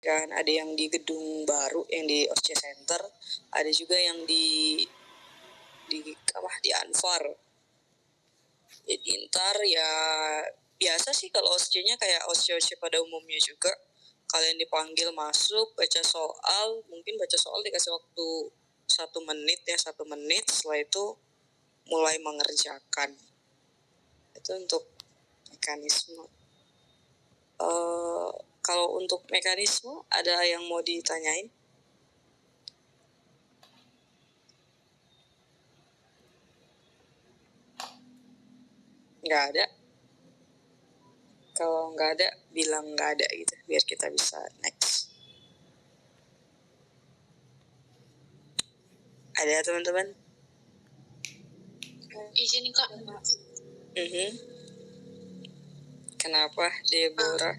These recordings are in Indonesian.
kan, ada yang di gedung baru yang di OSC Center, ada juga yang di Anfar. Jadi ntar ya biasa sih kalau OSC-nya kayak OSC pada umumnya juga. Kalian dipanggil masuk, baca soal, mungkin baca soal dikasih waktu 1 menit ya, 1 menit, setelah itu mulai mengerjakan. Itu untuk mekanisme. Kalau untuk mekanisme ada yang mau ditanyain? Nggak ada. Kalau nggak ada, bilang nggak ada gitu, biar kita bisa next. Ada teman-teman? Izin Kak. Kenapa Deborah?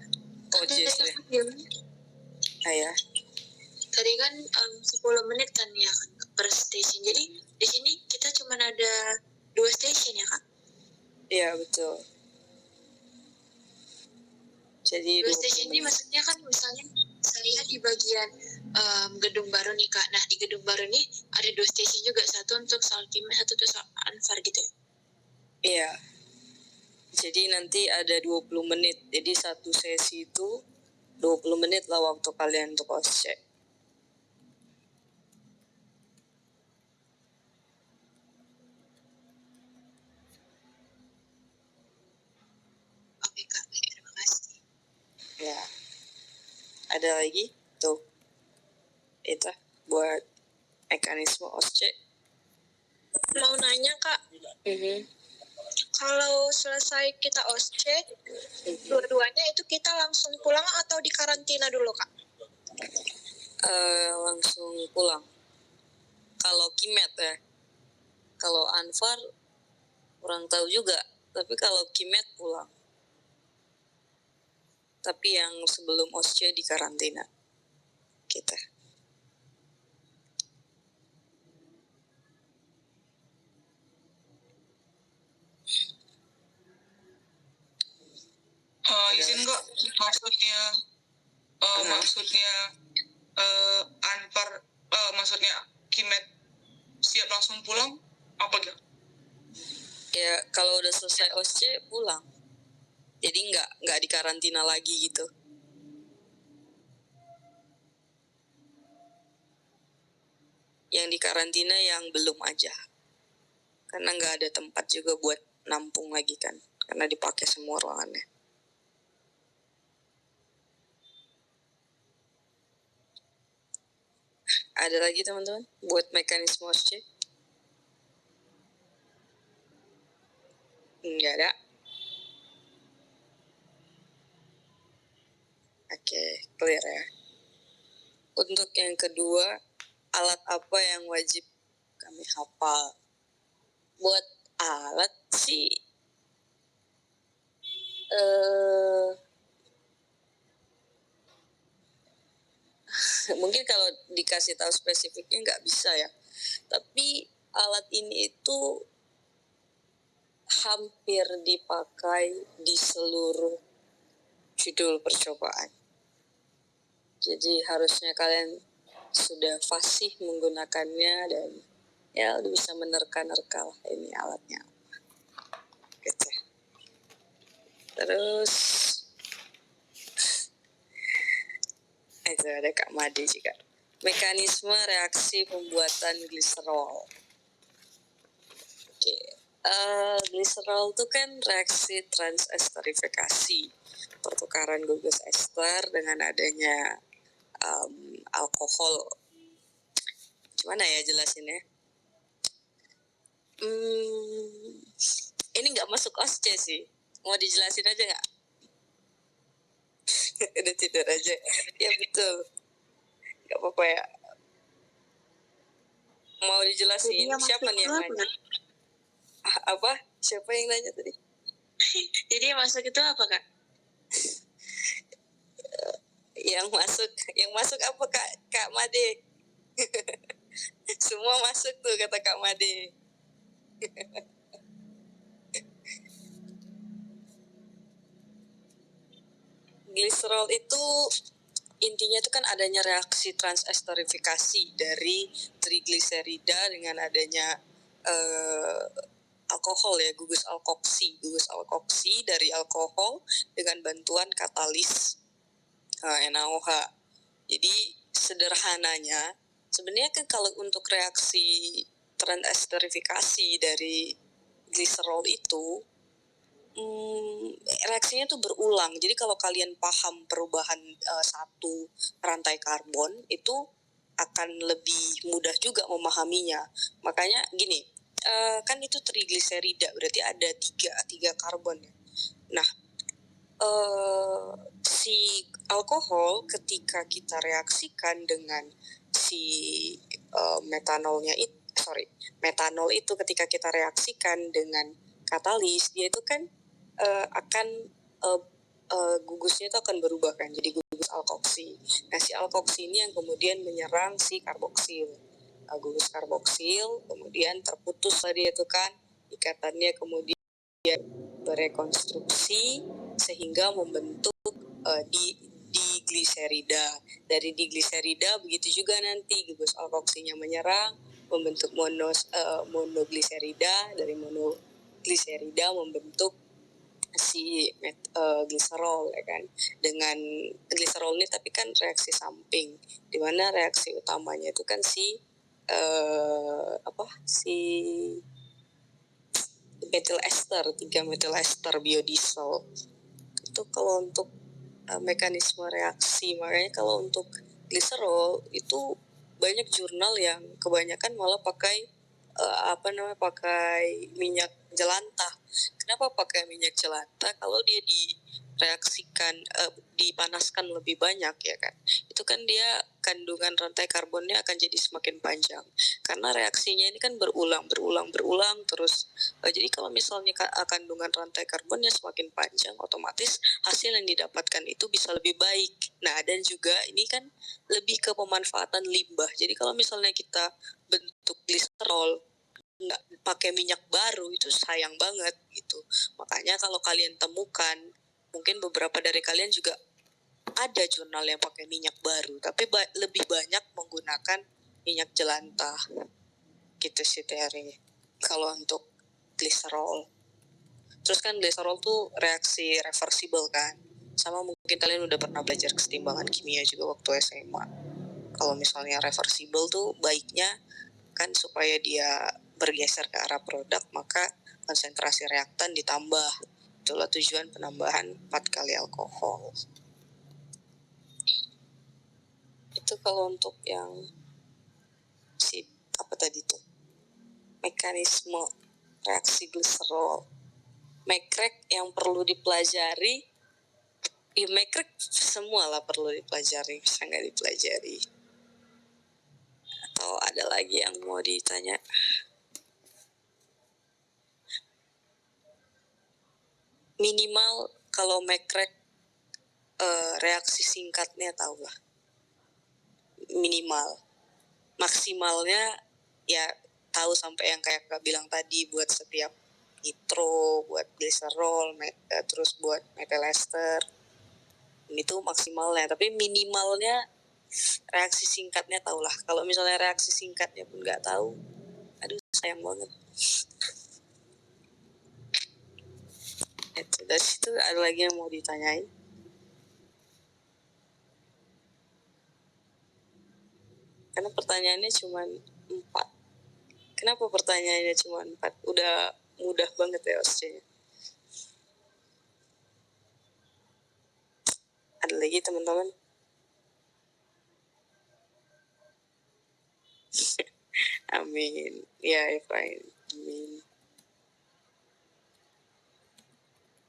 Jess ya. Ya. Tadi kan 10 menit kan ya per station. Jadi di sini kita cuma ada 2 station ya Kak? Iya betul. Jadi 2 station ini maksudnya kan misalnya saya lihat di bagian gedung baru nih Kak. Nah di gedung baru ini ada 2 station juga, satu untuk soal kimia, satu untuk soal Anfar gitu. Iya. Jadi nanti ada 20 menit. Jadi satu sesi itu 20 menit lah waktu kalian untuk OSCE. Oke Kak, terima kasih. Ya. Ada lagi? Tuh. Itu buat mekanisme OSCE. Mau nanya Kak. Kalau selesai kita OSCE, dua-duanya itu kita langsung pulang atau di karantina dulu Kak? Langsung pulang. Kalau Kimet ya. Kalau Anfar kurang tahu juga. Tapi kalau Kimet pulang. Tapi yang sebelum OSCE di karantina. Kita. Izin kok, maksudnya Anfar, maksudnya Kimet siap langsung pulang apa gitu? Ya kalau udah selesai OSCE pulang. Jadi nggak di karantina lagi gitu. Yang di karantina yang belum aja. Karena nggak ada tempat juga buat nampung lagi kan. Karena dipakai semua ruangannya. Ada lagi teman-teman buat mekanisme OSCE? Nggak ada. Oke, clear ya. Untuk yang kedua, alat apa yang wajib kami hafal? Buat alat sih, mungkin kalau dikasih tahu spesifiknya nggak bisa ya. Tapi alat ini itu hampir dipakai di seluruh judul percobaan. Jadi harusnya kalian sudah fasih menggunakannya dan ya udah bisa menerka-nerka lah ini alatnya apa. Gitu. Terus itu ada Kak Made juga. Mekanisme reaksi pembuatan gliserol. Oke. Gliserol itu kan reaksi transesterifikasi, pertukaran gugus ester dengan adanya alkohol. Gimana ya jelasinnya? Ini nggak masuk OSCE sih. Mau dijelasin aja nggak? Udah tidur aja. Ya betul. Nggak apa-apa ya. Mau dijelasin? Siapa nih yang nanya? Apa? Siapa yang nanya tadi? Jadi yang masuk itu apa Kak? Yang masuk apa Kak Made? Semua masuk tuh kata Kak Made. Gliserol itu intinya itu kan adanya reaksi transesterifikasi dari trigliserida dengan adanya alkohol ya, gugus alkoksi dari alkohol dengan bantuan katalis NaOH. Jadi sederhananya sebenarnya kan kalau untuk reaksi transesterifikasi dari gliserol itu reaksinya tuh berulang. Jadi kalau kalian paham perubahan satu rantai karbon itu akan lebih mudah juga memahaminya. Makanya gini, kan itu trigliserida berarti ada tiga karbon ya. Nah, si alkohol ketika kita reaksikan dengan si metanol itu ketika kita reaksikan dengan katalis, dia itu kan akan gugusnya itu akan berubah kan jadi gugus alkoksi. Nah, si alkoksi ini yang kemudian menyerang si karboksil. Gugus karboksil kemudian terputus tadi itu kan ikatannya, kemudian berekonstruksi sehingga membentuk digliserida. Dari digliserida begitu juga nanti gugus alkoksinya menyerang membentuk monogliserida, dari monogliserida membentuk si gliserol ya kan. Dengan gliserol ini tapi kan reaksi samping, dimana reaksi utamanya itu kan si metil ester, 3 metil ester biodiesel. Itu kalau untuk mekanisme reaksi. Makanya kalau untuk gliserol itu banyak jurnal yang kebanyakan malah pakai pakai minyak jelantah. Kenapa pakai minyak jelantah? Kalau dia direaksikan dipanaskan lebih banyak ya kan, itu kan dia kandungan rantai karbonnya akan jadi semakin panjang karena reaksinya ini kan berulang terus. Jadi kalau misalnya kandungan rantai karbonnya semakin panjang, otomatis hasil yang didapatkan itu bisa lebih baik. Nah, dan juga ini kan lebih ke pemanfaatan limbah. Jadi kalau misalnya kita bentuk gliserol nggak pakai minyak baru itu sayang banget gitu. Makanya kalau kalian temukan, mungkin beberapa dari kalian juga ada jurnal yang pakai minyak baru, tapi lebih banyak menggunakan minyak jelantah. Gitu sih teorinya. Kalau untuk gliserol. Terus kan gliserol tuh reaksi reversible kan. Sama mungkin kalian udah pernah belajar kesetimbangan kimia juga waktu SMA. Kalau misalnya reversible tuh baiknya kan supaya dia bergeser ke arah produk, maka konsentrasi reaktan ditambah. Itulah tujuan penambahan 4 kali alkohol. Itu kalau untuk yang mekanisme reaksi gliserol. Mekrek yang perlu dipelajari, mekrek semua lah perlu dipelajari, bisa nggak dipelajari. Atau ada lagi yang mau ditanya? Minimal kalau mekrek reaksi singkatnya tahu lah. Minimal. Maksimalnya ya tahu sampai yang kayak Kak bilang tadi, buat setiap nitro, buat gliserol, terus buat metil ester. Itu maksimalnya, tapi minimalnya reaksi singkatnya tahu lah. Kalau misalnya reaksi singkatnya pun nggak tahu, aduh sayang banget. Itu dari situ ada lagi yang mau ditanyain? Karena pertanyaannya cuma 4. Kenapa pertanyaannya cuma 4? Udah mudah banget ya OSCE-nya. Ada lagi teman-teman? Amin. Ya, Efrain. Amin.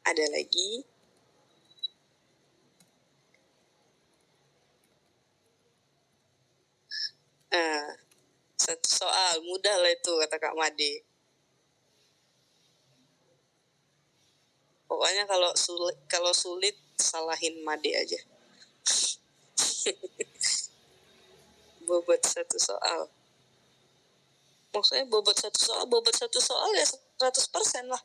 Ada lagi? Satu soal mudah lah itu, kata Kak Made. Pokoknya kalau sulit salahin Made aja. Bobot satu soal. Maksudnya bobot satu soal ya 100% lah.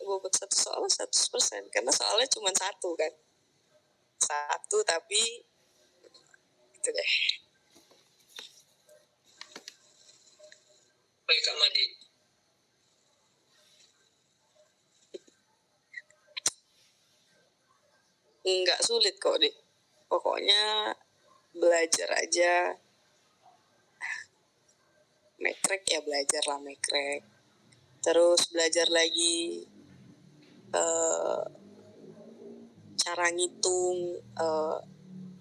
Bobot satu soal 100%, karena soalnya cuma satu kan. satu tapi gitu deh. Baik Kak Made. Nggak sulit kok deh, pokoknya belajar aja. Mekrek ya belajar lah mekrek, terus belajar lagi cara ngitung,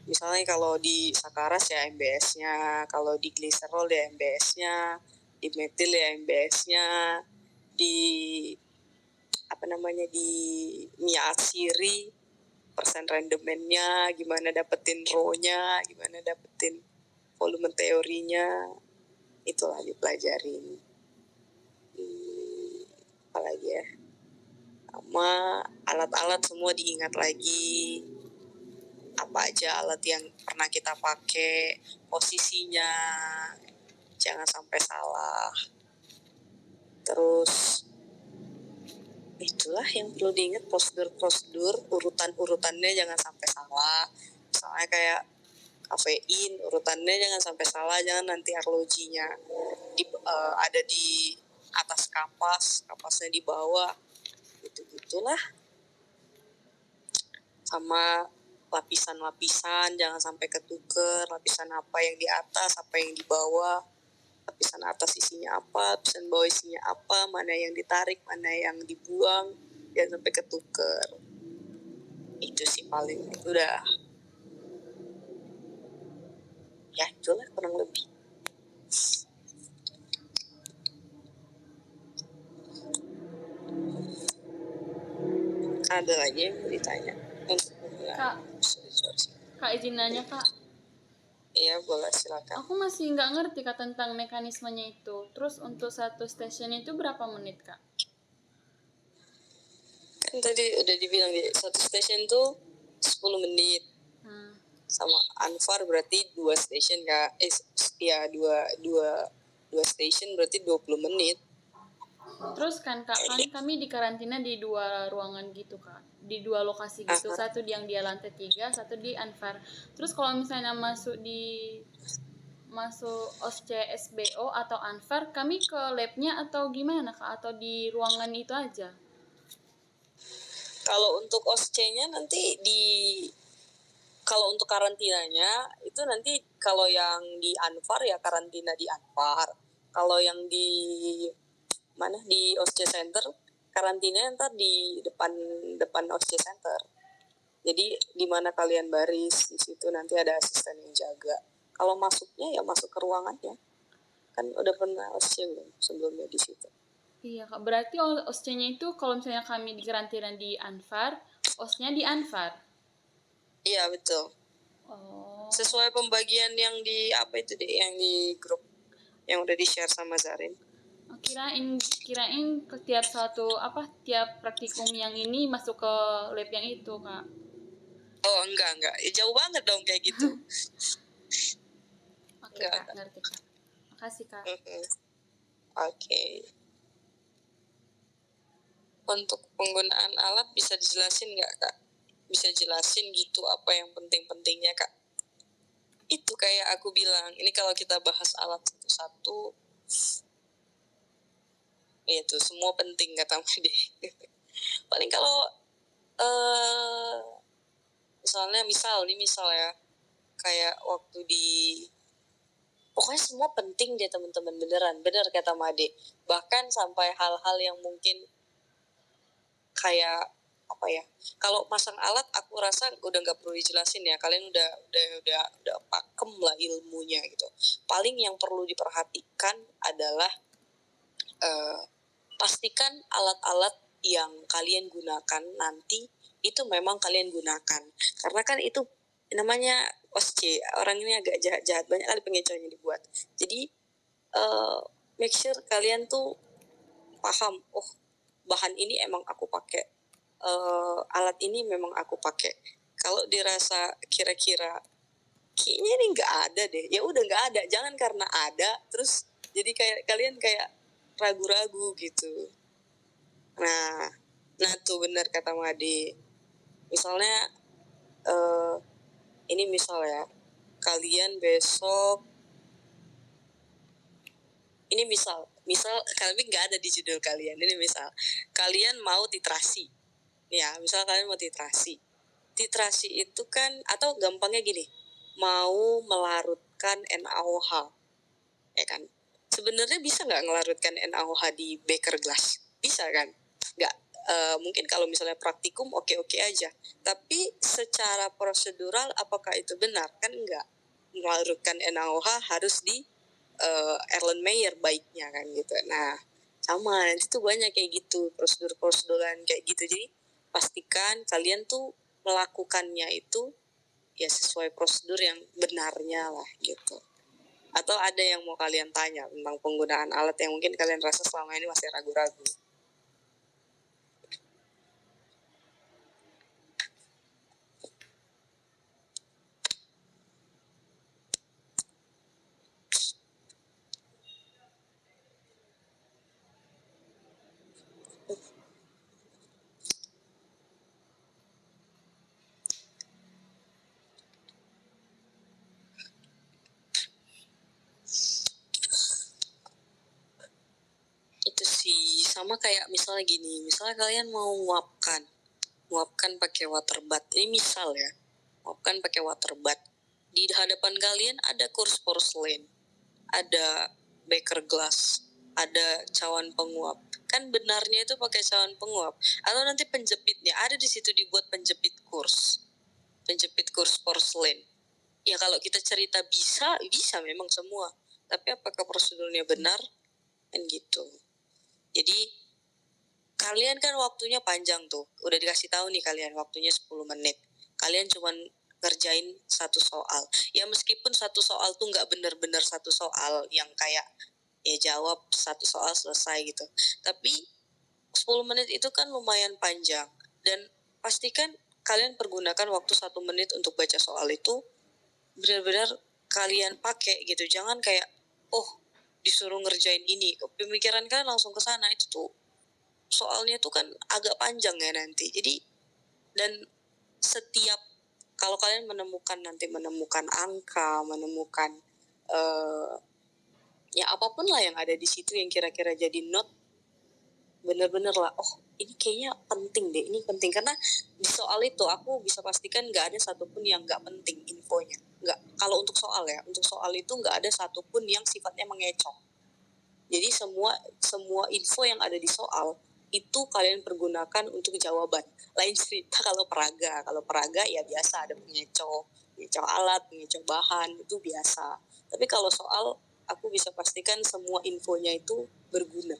misalnya kalau di Sakaras ya MBS-nya, kalau di gliserol ya MBS-nya, di metil ya MBS-nya, di di miasiri persen randomnya, gimana dapetin row-nya, gimana dapetin volume teorinya, itulah dipelajarin. Apalagi ya, sama alat-alat semua diingat lagi, apa aja alat yang pernah kita pakai, posisinya jangan sampai salah. Terus itulah yang perlu diingat, prosedur urutannya jangan sampai salah. Misalnya kayak kafein, urutannya jangan sampai salah, jangan nanti arlojinya ada di atas kapasnya di bawah, gitulah. Sama lapisan-lapisan jangan sampai ketuker, lapisan apa yang di atas, apa yang di bawah, lapisan atas isinya apa, lapisan bawah isinya apa, mana yang ditarik, mana yang dibuang, jangan sampai ketuker. Itu sih paling, udah ya itulah kurang lebih. Ada lagi yang mau ditanya untuk Kak, Kak izin nanya Kak. Iya boleh, silakan. Aku masih nggak ngerti Kak tentang mekanismenya itu. Terus untuk satu station itu berapa menit Kak? Kan tadi udah dibilang di satu station tuh 10 menit. Sama Anfar berarti 2 station Kak. Ya 2 station berarti 20 menit. Terus kan Kak, kan kami di karantina di 2 ruangan gitu Kak. Di 2 lokasi gitu. Satu yang di lantai 3, satu di Anfar. Terus kalau misalnya masuk OSCE SBO atau Anfar, kami ke labnya atau gimana Kak? Atau di ruangan itu aja? Kalau untuk OSCE-nya nanti kalau untuk karantinanya itu nanti kalau yang di Anfar ya karantina di Anfar. Kalau yang di OSCE Center karantinanya ntar di depan OSCE Center. Jadi di mana kalian baris, di situ nanti ada asisten yang jaga. Kalau masuknya ya masuk ke ruangannya. Kan udah pernah OSCE belum sebelumnya di situ. Iya Kak, berarti OSCE-nya itu kalau misalnya kami di karantina di Anfar, OS-nya di Anfar. Iya betul. Oh. Sesuai pembagian yang di yang di grup yang udah di-share sama Zarin. Kirain ke tiap praktikum yang ini masuk ke lab yang itu Kak. Oh enggak, jauh banget dong kayak gitu. Oke Kak, ngerti Kak. Makasih Kak. Oke. Untuk penggunaan alat bisa dijelasin nggak Kak? Bisa jelasin gitu apa yang penting-pentingnya Kak? Itu kayak aku bilang, ini kalau kita bahas alat satu-satu, itu semua penting kata Made. Paling kalau misal ya, kayak waktu pokoknya semua penting deh teman-teman, bener kata Made. Bahkan sampai hal-hal yang mungkin kayak kalau pasang alat aku rasa udah nggak perlu dijelasin ya, kalian udah pakem lah ilmunya gitu. Paling yang perlu diperhatikan adalah pastikan alat-alat yang kalian gunakan nanti itu memang kalian gunakan, karena kan itu namanya OSCE, orang ini agak jahat banyak kali pengecohnya dibuat. Jadi make sure kalian tuh paham, bahan ini emang aku pakai, alat ini memang aku pakai. Kalau dirasa kira-kira kayaknya ini nggak ada deh, ya udah nggak ada. Jangan karena ada terus jadi kalian kayak ragu-ragu gitu. Nah tuh benar kata Made. Misalnya ini misal ya, kalian besok, ini misal kalian nggak ada di judul kalian, ini misal kalian mau titrasi, ya misal kalian mau titrasi itu kan, atau gampangnya gini, mau melarutkan NaOH, ya kan, sebenarnya bisa nggak ngelarutkan NaOH di beker glass? Bisa kan? Nggak. Mungkin kalau misalnya praktikum oke-oke aja, tapi secara prosedural apakah itu benar? Kan enggak. Melarutkan NaOH harus di Erlenmeyer baiknya kan gitu. Nah sama, nanti tuh banyak kayak gitu, prosedur-proseduran kayak gitu. Jadi pastikan kalian tuh melakukannya itu ya sesuai prosedur yang benarnya lah gitu. Atau ada yang mau kalian tanya tentang penggunaan alat yang mungkin kalian rasa selama ini masih ragu-ragu? Itu sih sama kayak misalnya gini, misalnya kalian mau nguapkan pakai water bath, ini misal ya, nguapkan pakai water bath, di hadapan kalian ada kurs porselen, ada beker glass, ada cawan penguap. Kan benarnya itu pakai cawan penguap, atau nanti penjepitnya ada di situ dibuat penjepit kurs porselen. Ya kalau kita cerita bisa memang semua, tapi apakah prosedurnya benar kan gitu. Jadi kalian kan waktunya panjang tuh, udah dikasih tahu nih kalian waktunya 10 menit, kalian cuman ngerjain satu soal. Ya meskipun satu soal tuh nggak bener-bener satu soal yang kayak ya jawab satu soal selesai gitu, tapi 10 menit itu kan lumayan panjang, dan pastikan kalian pergunakan waktu 1 menit untuk baca soal itu benar-benar kalian pakai gitu. Jangan kayak disuruh ngerjain ini, pemikiran kan langsung ke sana, itu tuh soalnya tuh kan agak panjang ya nanti. Jadi, dan setiap kalau kalian menemukan angka, menemukan ya apapun lah yang ada di situ yang kira-kira jadi note, bener-bener lah, ini kayaknya penting deh, ini penting. Karena di soal itu aku bisa pastikan nggak ada satupun yang nggak penting infonya. Nggak, kalau untuk soal itu nggak ada satupun yang sifatnya mengecoh. Jadi semua info yang ada di soal itu kalian pergunakan untuk jawaban. Lain cerita kalau peraga ya biasa ada pengecoh alat, pengecoh bahan, itu biasa. Tapi kalau soal aku bisa pastikan semua infonya itu berguna.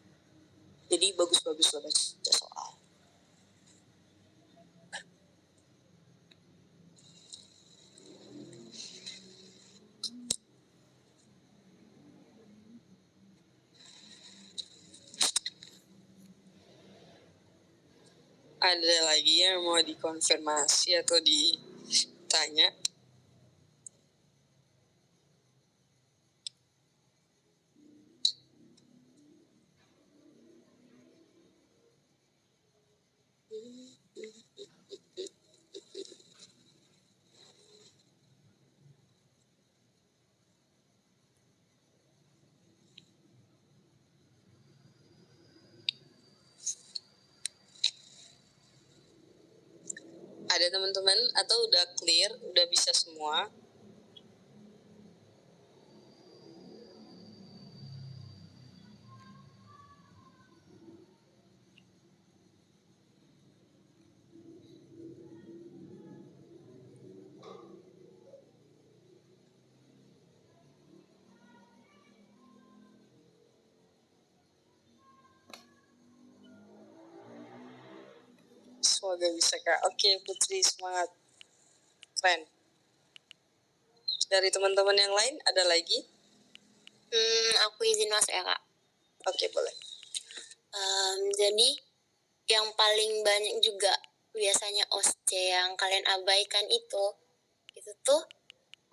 Jadi bagus-bagus lah baca soal. Ada lagi yang mau dikonfirmasi atau ditanya? Ada teman-teman atau udah clear, udah bisa semua? Semoga bisa Kak. Oke Putri, semangat. Keren. Dari teman-teman yang lain ada lagi? Aku izin masuk ya Kak. Oke, boleh. Jadi yang paling banyak juga biasanya OSC yang kalian abaikan itu tuh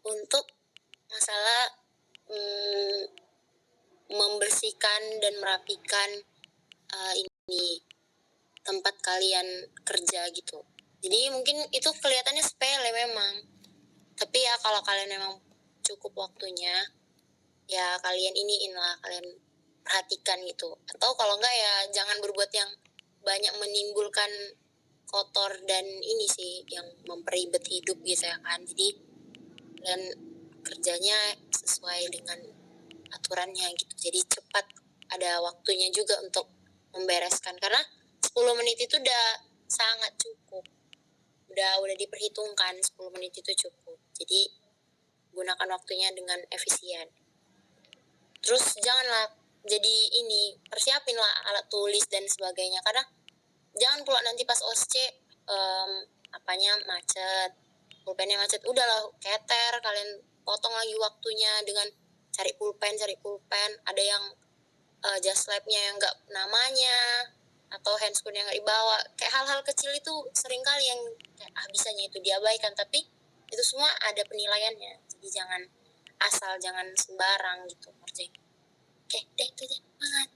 untuk masalah membersihkan dan merapikan ini tempat kalian kerja gitu. Jadi mungkin itu kelihatannya sepele memang, tapi ya kalau kalian memang cukup waktunya, ya kalian iniin lah, kalian perhatikan gitu. Atau kalau enggak ya jangan berbuat yang banyak menimbulkan kotor dan ini sih yang memperibet hidup gitu ya kan. Jadi kalian kerjanya sesuai dengan aturannya gitu. Jadi cepat, ada waktunya juga untuk membereskan, karena 10 menit itu udah sangat cukup. Udah diperhitungkan 10 menit itu cukup. Jadi gunakan waktunya dengan efisien. Terus janganlah jadi ini, persiapin lah alat tulis dan sebagainya, karena jangan pula nanti pas OSC apanya macet, pulpennya macet, udahlah keter, kalian potong lagi waktunya dengan cari pulpen. Ada yang just lab-nya yang nggak namanya, atau handscoon yang nggak dibawa, kayak hal-hal kecil itu sering kali yang kayak bisanya itu diabaikan, tapi itu semua ada penilaiannya. Jadi jangan sembarang gitu kerjain. Oke, deh itu aja. Semangat.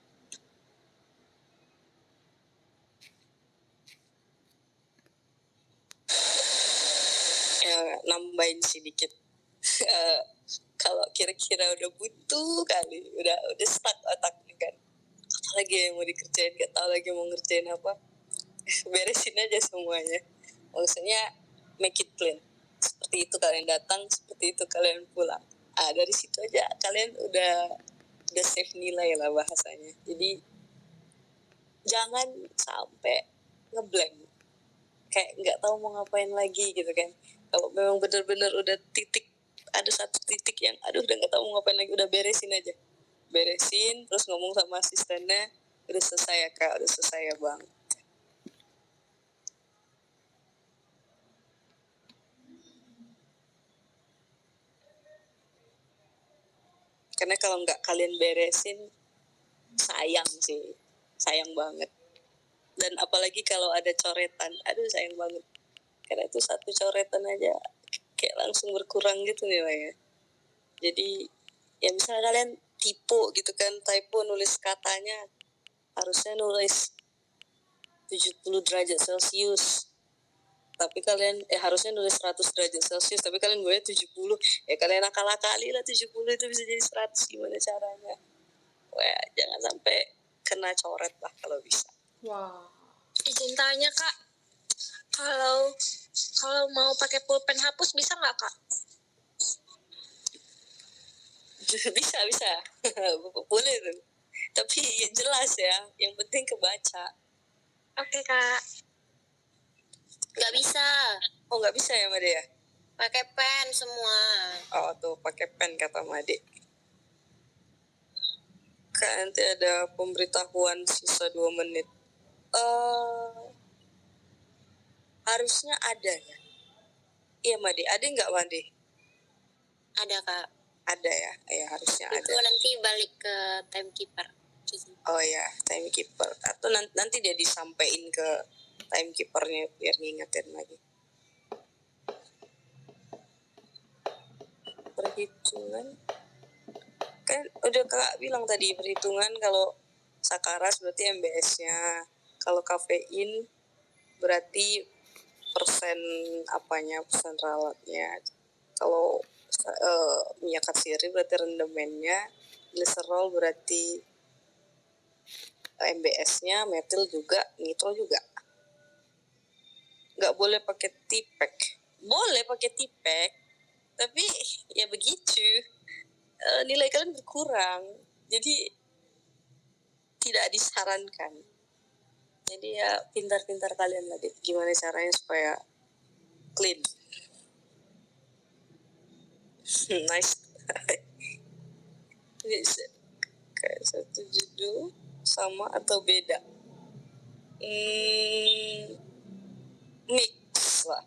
Ya, nambahin sedikit. Kalau kira-kira udah butuh kali, udah stuck otaknya kan. Gak tahu lagi yang mau dikerjain, gak tahu lagi mau ngerjain apa. Beresin aja semuanya. Maksudnya make it clean. Seperti itu kalian datang, seperti itu kalian pulang. Dari situ aja kalian udah save nilai lah bahasanya. Jadi jangan sampai ngeblank, kayak nggak tahu mau ngapain lagi gitu kan. Kalau memang benar-benar udah ada satu titik yang aduh udah nggak tahu mau ngapain lagi, udah beresin aja, terus ngomong sama asistennya, udah selesai ya kak, udah selesai ya bang. Karena kalau nggak kalian beresin, sayang banget. Dan apalagi kalau ada coretan, aduh sayang banget, karena itu satu coretan aja kayak langsung berkurang gitu nilainya. Jadi ya misalnya kalian typo gitu kan, typo nulis katanya harusnya nulis 70 derajat Celcius, tapi kalian harusnya nulis 100 derajat Celcius, tapi kalian gue 70, ya kalian akal-akali lah 70 itu bisa jadi 100, gimana caranya. Wah, jangan sampai kena coret lah kalau bisa. Wow. Izin tanya kak, kalau mau pakai pulpen hapus bisa nggak kak? bisa boleh tuh, tapi jelas ya, yang penting kebaca. Oke kak. Nggak bisa, Oh nggak bisa ya Made ya? pakai pen semua. Oh tuh pakai pen kata Made. Kak, nanti ada pemberitahuan sisa 2 menit. Harusnya ada ya. Iya Made, ada nggak Made? Ada kak. Ada ya, harusnya Itu ada. nanti balik ke timekeeper. Oh ya, timekeeper. Atau nanti dia disampaikan ke timekeepernya biar ngingetin lagi. Perhitungan. Kan udah kak bilang tadi, perhitungan kalau sakaras berarti MBS-nya. Kalau kafein berarti persen ralatnya. Kalau minyak katsiri berarti rendemennya, gliserol berarti MBS-nya, metil juga, nitro juga. Nggak boleh pakai tipek. Boleh pakai tipek, tapi ya begitu. Nilai kalian berkurang. Jadi tidak disarankan. Jadi ya pintar-pintar kalian lah deh, gimana caranya supaya clean. Nice. Ini kayak satu judul sama atau beda? Mix lah.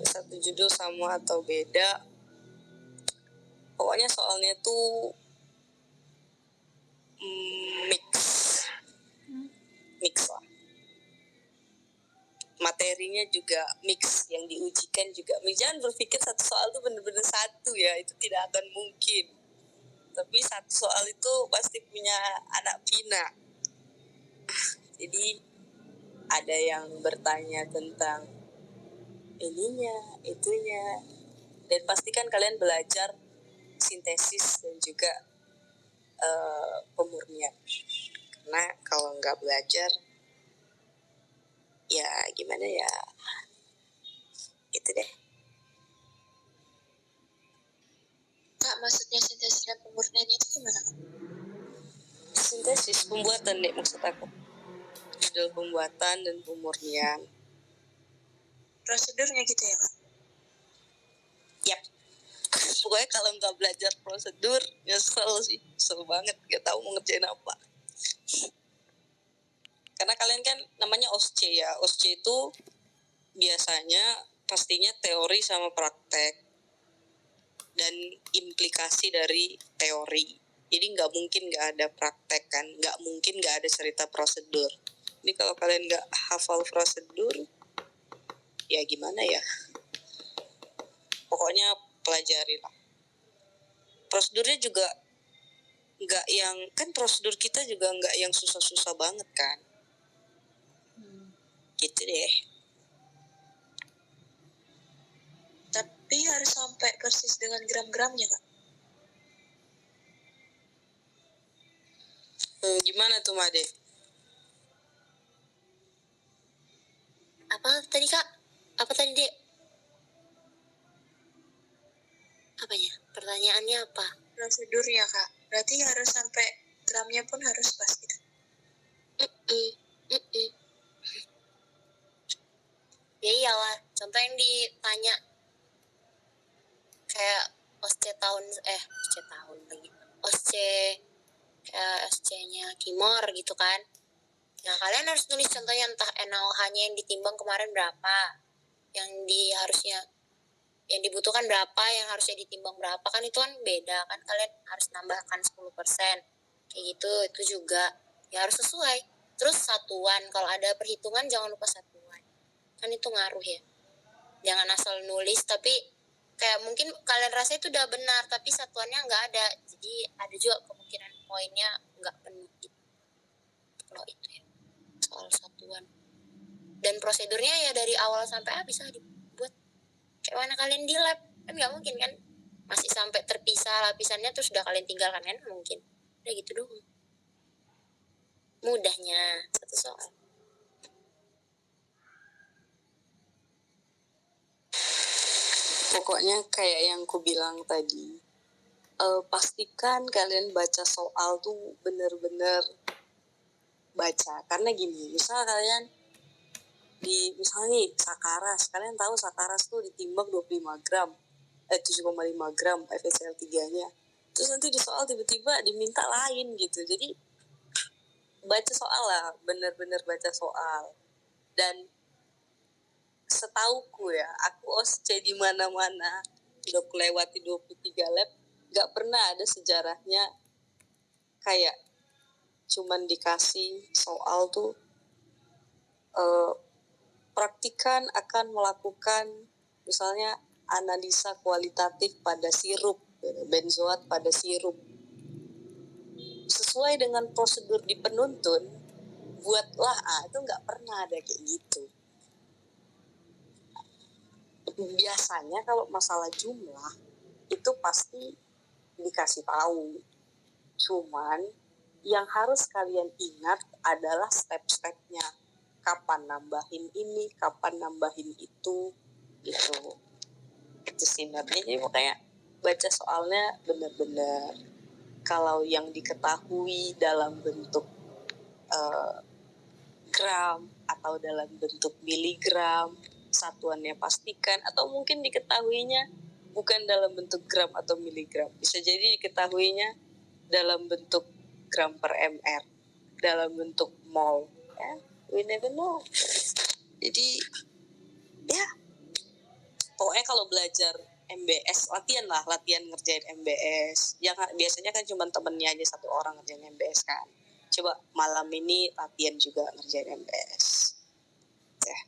Satu judul sama atau beda. Pokoknya soalnya tuh mix lah. Materinya juga mix, yang diujikan juga mix. Jangan berpikir satu soal itu benar-benar satu ya, itu tidak akan mungkin. Tapi satu soal itu pasti punya anak pina. Jadi ada yang bertanya tentang ininya, itunya. Dan pastikan kalian belajar sintesis dan juga pemurnian. Karena kalau nggak belajar, ya gimana ya, gitu deh. Kak, maksudnya sintesis dan pemurnian itu gimana? Sintesis pembuatan deh maksud aku. Model pembuatan dan pemurnian. Prosedurnya gitu ya, Kak? Yap. Pokoknya kalau nggak belajar prosedur, nyesel sih. Nyesel banget, nggak tahu mau ngerjain apa. Karena kalian kan namanya OSCE ya. OSCE itu biasanya pastinya teori sama praktek. Dan implikasi dari teori. Jadi nggak mungkin nggak ada praktek kan. Nggak mungkin nggak ada cerita prosedur. Ini kalau kalian nggak hafal prosedur, ya gimana ya. Pokoknya pelajari lah. Prosedurnya juga nggak yang, kan prosedur kita juga nggak yang susah-susah banget kan. Gitu deh. Tapi harus sampai persis dengan gram-gramnya, Kak? Gimana tuh Made? Apa tadi Kak? Apa tadi Dek? Apanya? Pertanyaannya apa? Prosedurnya, Kak. Berarti harus sampai gramnya pun harus pas gitu. Ya iyalah, contoh yang ditanya kayak OSCE tahun lagi. OSCE kayak OSCE-nya Kimor gitu kan. Nah, kalian harus tulis contohnya entah NaOH-nya yang ditimbang kemarin berapa, yang yang dibutuhkan berapa, yang harusnya ditimbang berapa, kan itu kan beda kan, kalian harus nambahkan 10%. Kayak gitu, itu juga ya harus sesuai. Terus satuan, kalau ada perhitungan jangan lupa satuan. Kan itu ngaruh ya. Jangan asal nulis tapi kayak mungkin kalian rasa itu udah benar tapi satuannya nggak ada. Jadi ada juga kemungkinan poinnya nggak penuh gitu. Kalau itu ya, soal satuan. Dan prosedurnya ya dari awal sampai habis lah dibuat. Kayak mana kalian di lab, kan nggak mungkin kan. Masih sampai terpisah lapisannya terus udah kalian tinggalkan kan, mungkin. Udah gitu doang. Mudahnya satu soal. Pokoknya kayak yang ku bilang tadi, pastikan kalian baca soal tuh bener-bener baca. Karena gini, misalnya kalian misalnya nih Sakaras, kalian tahu Sakaras tuh ditimbang 25 gram, 7,5 gram FeCl 3-nya. Terus nanti di soal tiba-tiba diminta lain gitu. Jadi baca soal lah, bener-bener baca soal. Dan setauku ya, aku OSCE di mana-mana, udah kelewati 23 lab, gak pernah ada sejarahnya kayak cuman dikasih soal tuh praktikan akan melakukan misalnya analisa kualitatif pada sirup, benzoat pada sirup. Sesuai dengan prosedur di penuntun, buatlah itu nggak pernah ada kayak gitu. Biasanya kalau masalah jumlah itu pasti dikasih tahu. Cuman yang harus kalian ingat adalah step-stepnya. Kapan nambahin ini, kapan nambahin itu, gitu. Itu sih Mbak. Jadi makanya baca soalnya benar-benar. Kalau yang diketahui dalam bentuk gram atau dalam bentuk miligram, satuannya pastikan, atau mungkin diketahuinya bukan dalam bentuk gram atau miligram, bisa jadi diketahuinya dalam bentuk gram per mr, dalam bentuk mol, ya, we never know. Jadi ya pokoknya kalau belajar MBS, latihan ngerjain MBS. Jangan, biasanya kan cuma temennya aja satu orang ngerjain MBS kan. Coba malam ini latihan juga ngerjain MBS. Ya.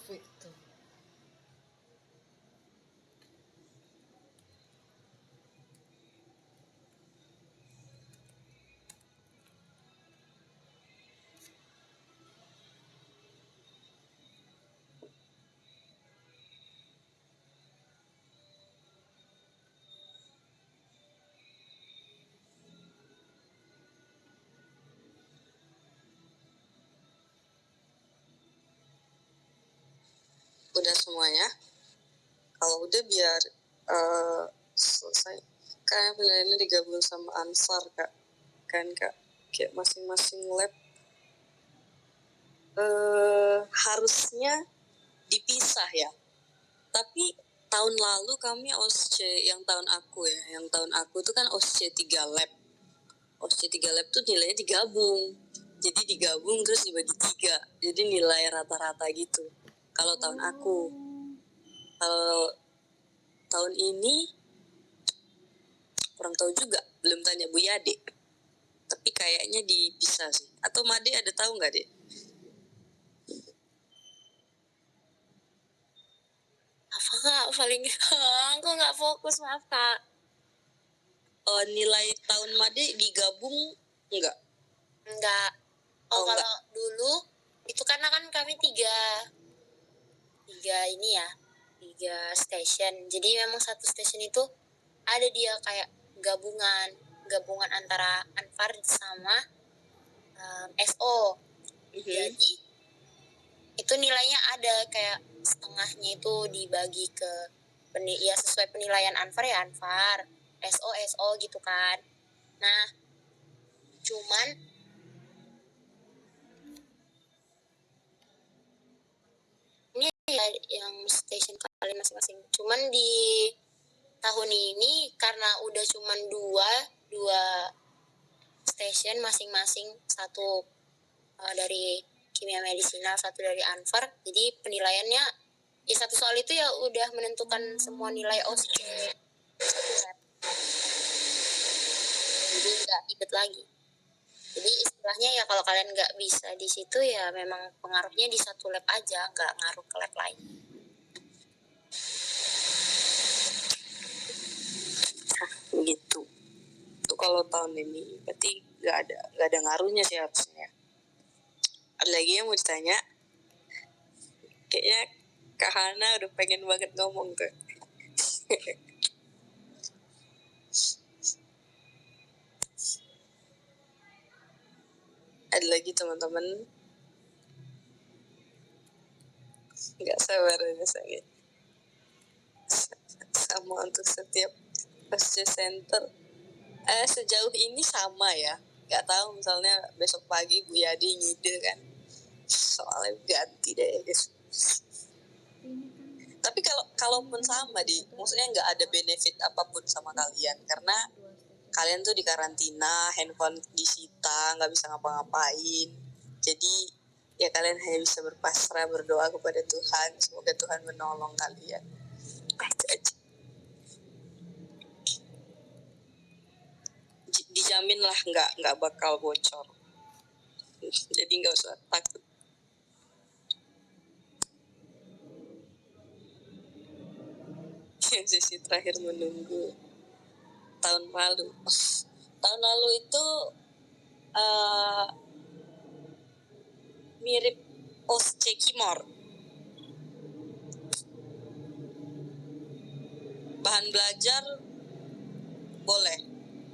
Taufik tuh. Udah semuanya. Kalau udah biar selesai. Kayak penilaiannya digabung sama Ansar kak, kan kak, kayak masing-masing lab harusnya dipisah ya. Tapi tahun lalu kami OSC yang tahun aku tuh kan OSC 3 lab. OSC 3 lab tuh nilainya digabung. Jadi digabung terus dibagi 3. Jadi nilai rata-rata gitu. Kalau tahun aku. Kalau tahun ini kurang tahu juga, belum tanya Bu Yade. Tapi kayaknya dipisah sih. Atau Made ada tahu nggak, Dek? Apa kak paling aku nggak fokus, maaf kak. Nilai tahun Made digabung enggak? Enggak. Oh, Kalau enggak. dulu itu karena kan kami tiga ini ya, 3 station. Jadi memang satu station itu ada dia kayak gabungan antara Anfar sama SO. Jadi itu nilainya ada kayak setengahnya itu dibagi ke ya sesuai penilaian Anfar ya Anfar, SO gitu kan. Nah, cuman ini ya yang station kalian masing-masing. Cuman di tahun ini karena udah cuman dua station masing-masing, satu dari kimia medisinal, satu dari Anfar. Jadi penilaiannya ya satu soal itu ya udah menentukan semua nilai OSCE satu lab. Jadi nggak ribet lagi. Jadi istilahnya ya kalau kalian nggak bisa di situ ya memang pengaruhnya di satu lab aja, nggak ngaruh ke lab lain. Gitu. Itu kalau tahun ini berarti nggak ada ngaruhnya sih harusnya. Ada lagi yang mau ditanya? Kayaknya Kak Hana udah pengen banget ngomong tuh. Ada lagi teman-teman? Nggak sabar rasanya. Sama untuk setiap pasca center. Sejauh ini sama ya. Nggak tahu misalnya besok pagi Bu Yadi ngide kan. Soalnya ganti deh guys. Tapi kalaupun sama maksudnya nggak ada benefit apapun sama kalian karena kalian tuh di karantina, handphone disita, nggak bisa ngapa-ngapain. Jadi ya kalian hanya bisa berpasrah berdoa kepada Tuhan, semoga Tuhan menolong kalian. Itu aja. Dijamin lah nggak bakal bocor. Jadi nggak usah takut. Sesi terakhir menunggu tahun lalu. Tahun lalu itu mirip OSCE Kimor. Bahan belajar boleh,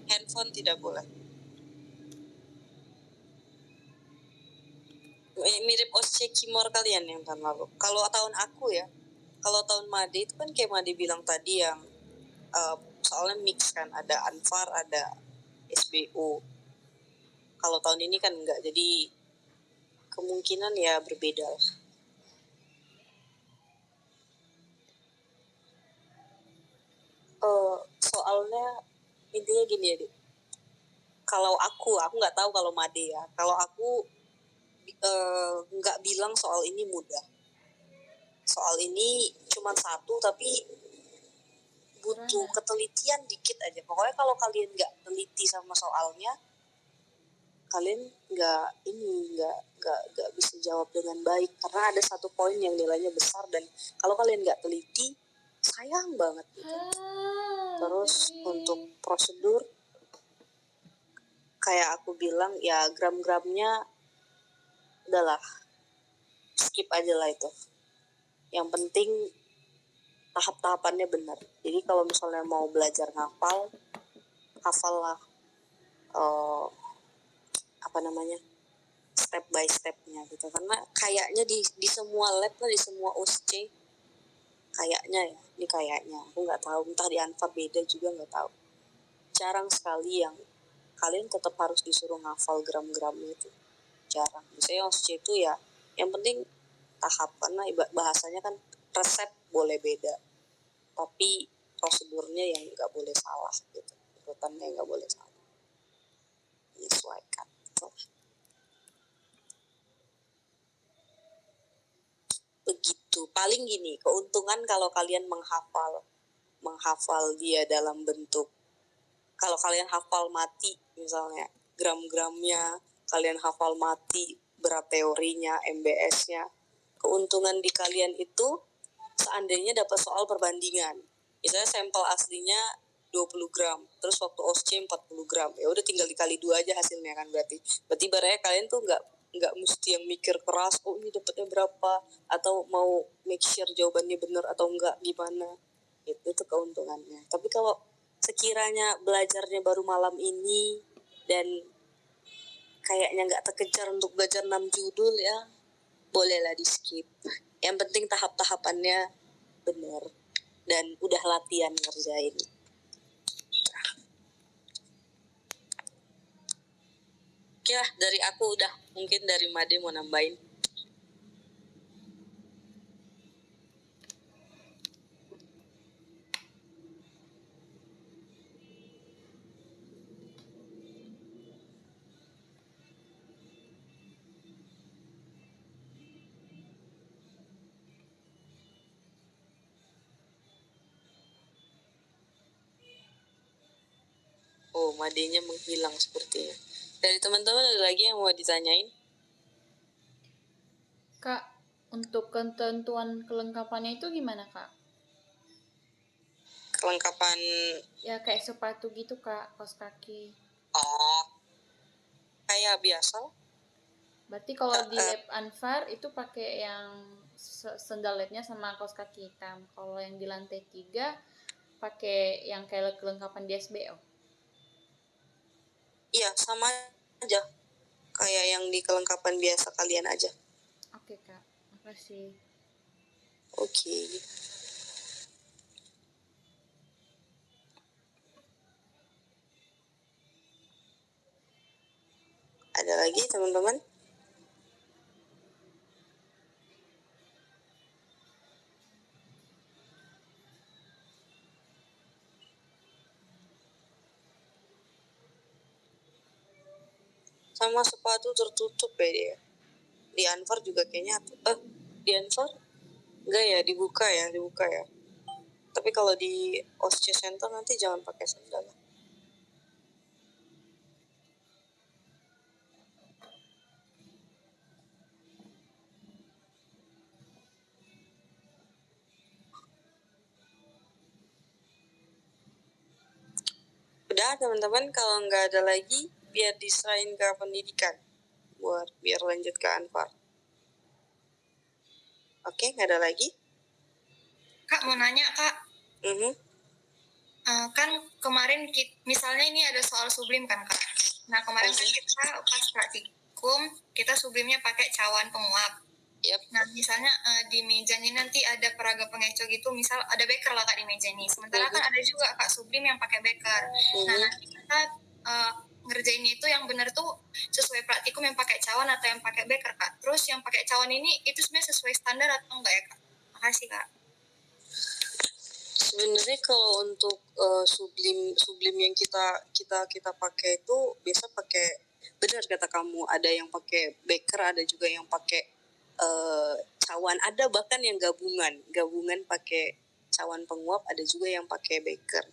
handphone tidak boleh. Mirip OSCE Kimor kalian yang tahun lalu. Kalau tahun aku ya, kalau tahun Made itu kan kayak Made bilang tadi yang soalnya mix kan, ada Anfar, ada SBO. Kalau tahun ini kan enggak, jadi kemungkinan ya berbeda. Soalnya intinya gini ya, kalau aku nggak tahu kalau Made ya. Kalau aku nggak bilang soal ini mudah. Soal ini cuma satu tapi butuh ketelitian dikit aja. Pokoknya kalau kalian nggak teliti sama soalnya, kalian nggak bisa jawab dengan baik karena ada satu poin yang nilainya besar dan kalau kalian nggak teliti sayang banget gitu. Terus untuk prosedur kayak aku bilang ya gram-gramnya udahlah skip aja lah itu. Yang penting tahap-tahapannya benar. Jadi kalau misalnya mau belajar hafal lah step by stepnya gitu. Karena kayaknya di semua lab lah, di semua OSC kayaknya aku nggak tahu, entah di Anfa beda juga nggak tahu. Jarang sekali yang kalian tetap harus disuruh ngafal gram-gramnya itu. Jarang. Misalnya OSC itu ya yang penting tahap, karena bahasanya kan resep boleh beda tapi prosedurnya yang nggak boleh salah gitu, urutannya nggak boleh salah, menyesuaikan gitu. Begitu paling gini, keuntungan kalau kalian menghafal dia dalam bentuk, kalau kalian hafal mati misalnya gram-gramnya, kalian hafal mati berat teorinya, MBS-nya, keuntungan di kalian itu seandainya dapat soal perbandingan. Misalnya sampel aslinya 20 gram, terus waktu OSCE 40 gram. Ya udah tinggal dikali 2 aja hasilnya kan berarti. Berarti barangnya kalian tuh nggak mesti yang mikir keras, oh ini dapatnya berapa, atau mau make sure jawabannya benar atau enggak gimana. Itu tuh keuntungannya. Tapi kalau sekiranya belajarnya baru malam ini dan kayaknya nggak terkejar untuk belajar 6 judul ya, bolehlah di skip. Yang penting tahap-tahapannya benar dan udah latihan ngerjain. Oke lah, dari aku udah. Mungkin dari Made mau nambahin. Oh, Madenya menghilang sepertinya. Dari teman-teman ada lagi yang mau ditanyain? Kak, untuk ketentuan kelengkapannya itu gimana, Kak? Kelengkapan, Ya kayak sepatu gitu, Kak, kaos kaki. kayak biasa. Berarti kalau di lab Anfar itu pakai yang sendal labnya sama kaos kaki hitam. Kalau yang di lantai 3 pakai yang kayak kelengkapan di SBO. Iya, sama aja. Kayak yang di kelengkapan biasa kalian aja. Oke, Kak. Makasih. Oke. Ada lagi teman-teman? Sama sepatu tertutup ya dia. Di Anfar juga kayaknya di Anfar enggak ya, dibuka ya. Tapi kalau di OSCE Center nanti jangan pakai sandal. Udah teman-teman, kalau nggak ada lagi biar diserahin ke pendidikan biar lanjut ke Anfar. Oke, nggak ada lagi? Kak, mau nanya, Kak. Mhm. Kan kemarin misalnya ini ada soal sublim kan, Kak. Nah, kemarin kan kita pas praktikum, kita sublimnya pakai cawan penguap. Yep. Nah, misalnya di meja ini nanti ada peraga pengecoh gitu, misal ada beker lah, Kak, di meja ini. Sementara kan ada juga, Kak, sublim yang pakai beker. Nah, nanti kita ngerjainnya itu yang benar tuh sesuai praktikum yang pakai cawan atau yang pakai beker, Kak. Terus yang pakai cawan ini itu sebenarnya sesuai standar atau enggak ya, Kak? Makasih, Kak. Sebenarnya kalau untuk sublim yang kita pakai itu biasa pakai, benar kata kamu, ada yang pakai beker, ada juga yang pakai cawan, ada bahkan yang gabungan pakai cawan penguap, ada juga yang pakai beker.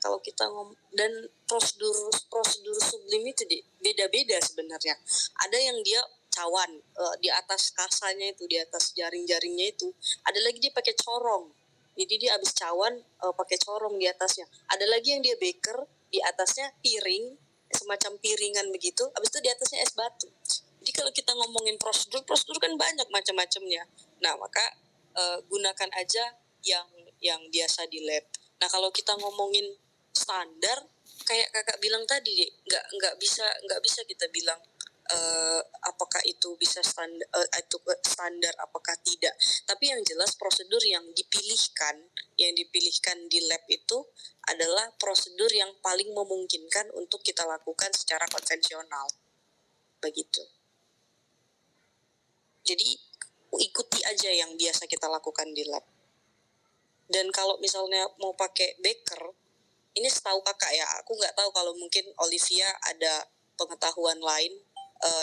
kalau kita dan prosedur sublim itu beda-beda sebenarnya. Ada yang dia cawan di atas kasanya itu, di atas jaring-jaringnya itu. Ada lagi dia pakai corong. Jadi dia habis cawan pakai corong di atasnya. Ada lagi yang dia baker, di atasnya piring, semacam piringan begitu. Habis itu di atasnya es batu. Jadi kalau kita ngomongin prosedur kan banyak macam-macamnya. Nah, maka gunakan aja yang biasa di lab. Nah, kalau kita ngomongin standar, kayak kakak bilang tadi, nggak bisa kita bilang apakah itu bisa standar apakah tidak. Tapi yang jelas prosedur yang dipilihkan di lab itu adalah prosedur yang paling memungkinkan untuk kita lakukan secara konvensional. Begitu. Jadi ikuti aja yang biasa kita lakukan di lab. Dan kalau misalnya mau pakai baker, ini setahu kakak ya, aku nggak tahu kalau mungkin Olivia ada pengetahuan lain,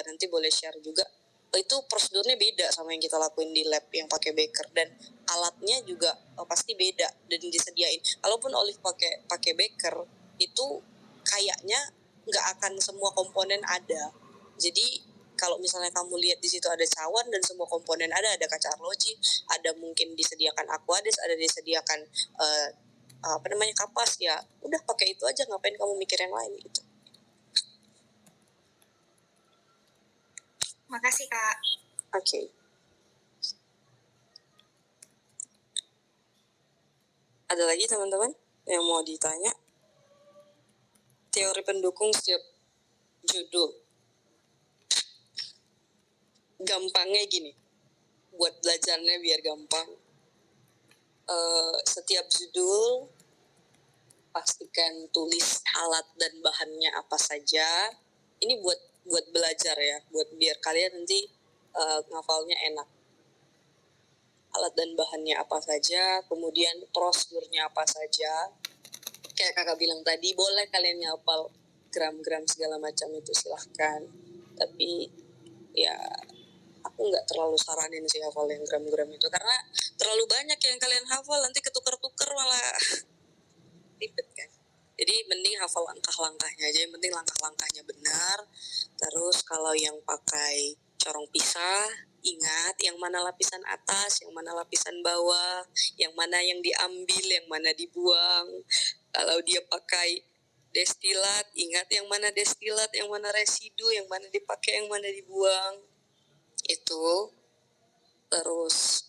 nanti boleh share juga. Itu prosedurnya beda sama yang kita lakuin di lab yang pakai baker, dan alatnya juga pasti beda dan disediain. Kalaupun Olive pakai baker, itu kayaknya nggak akan semua komponen ada. Jadi kalau misalnya kamu lihat di situ ada cawan dan semua komponen ada kaca arloji, ada mungkin disediakan aquades, ada disediakan kapas, ya udah pakai itu aja, ngapain kamu mikir yang lain gitu. Makasih Kak. Oke. Ada lagi teman-teman yang mau ditanya? Teori pendukung setiap judul. Gampangnya gini, buat belajarnya biar gampang. Setiap judul pastikan tulis alat dan bahannya apa saja. Ini buat belajar ya, buat biar kalian nanti ngafalnya enak. Alat dan bahannya apa saja, kemudian prosedurnya apa saja. Kayak kakak bilang tadi, boleh kalian ngapal gram-gram segala macam itu silahkan. Tapi ya aku nggak terlalu saranin sih hafal yang gram-gram itu, karena terlalu banyak yang kalian hafal, nanti ketukar-tukar malah ribet kan. Jadi mending hafal langkah-langkahnya aja, yang penting langkah-langkahnya benar. Terus kalau yang pakai corong pisah, ingat yang mana lapisan atas, yang mana lapisan bawah, yang mana yang diambil, yang mana dibuang. Kalau dia pakai destilat, ingat yang mana destilat, yang mana residu, yang mana dipakai, yang mana dibuang. Itu. Terus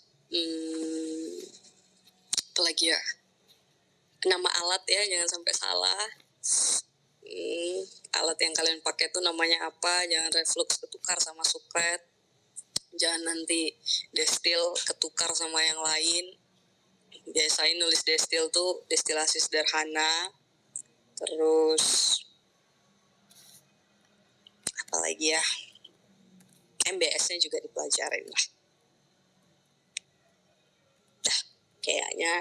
apa lagi ya, nama alat ya, jangan sampai salah. Alat yang kalian pakai itu namanya apa, jangan reflux ketukar sama sukret, jangan nanti destil ketukar sama yang lain. Biasain nulis destil tuh destilasi sederhana. Terus apa lagi ya, MBS-nya juga dipelajarin lah. Kayaknya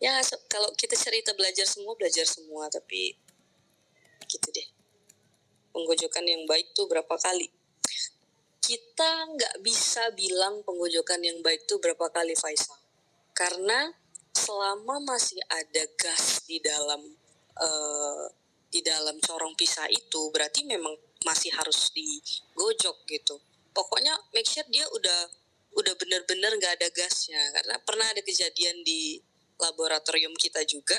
ya kalau kita cerita belajar semua, tapi gitu deh. Penggojokan yang baik tuh berapa kali? Kita nggak bisa bilang penggojokan yang baik tuh berapa kali, Faisal, karena selama masih ada gas di dalam corong pisah itu, berarti memang masih harus digojok gitu. Pokoknya make sure dia udah benar-benar nggak ada gasnya, karena pernah ada kejadian di laboratorium kita juga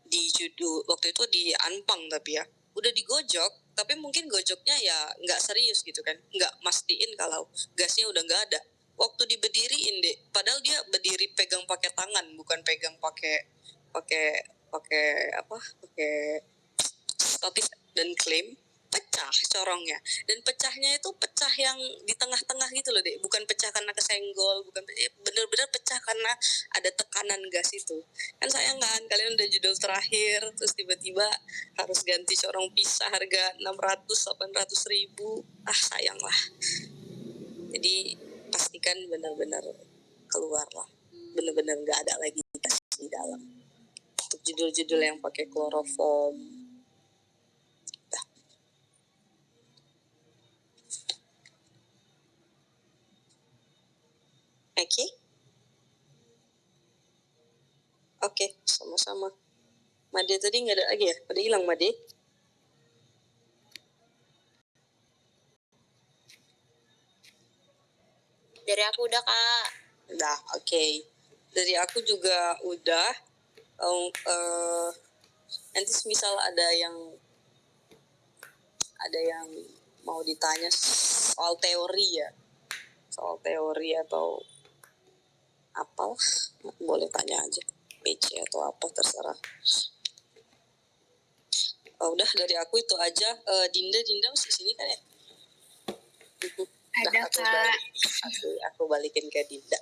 di judul waktu itu di Anpang, tapi ya udah digojok, tapi mungkin gojoknya ya nggak serius gitu kan, nggak mastiin kalau gasnya udah nggak ada. Waktu diberdiriin deh, padahal dia berdiri pegang pakai tangan, bukan pegang pakai statis dan klaim, pecah corongnya. Dan pecahnya itu pecah yang di tengah-tengah gitu loh deh, bukan pecah karena kesenggol, bukan, bener-bener pecah karena ada tekanan gas itu. Kan sayang kan, kalian udah judul terakhir terus tiba-tiba harus ganti corong pisah harga 600-800 ribu, sayang lah. Jadi pastikan benar-benar keluar lah, benar-benar nggak ada lagi gas di dalam. Untuk judul-judul yang pakai kloroform, Oke, sama-sama. Made tadi nggak ada lagi ya? Pada hilang Made? Dari aku udah Kak. Udah, oke. Dari aku juga udah. Nanti misal ada yang mau ditanya soal teori ya, soal teori atau apa, boleh tanya aja PC atau apa terserah. Udah dari aku itu aja. Dinda masih sini kan ya? Ada Nah, Kak. aku balikin ke Dinda.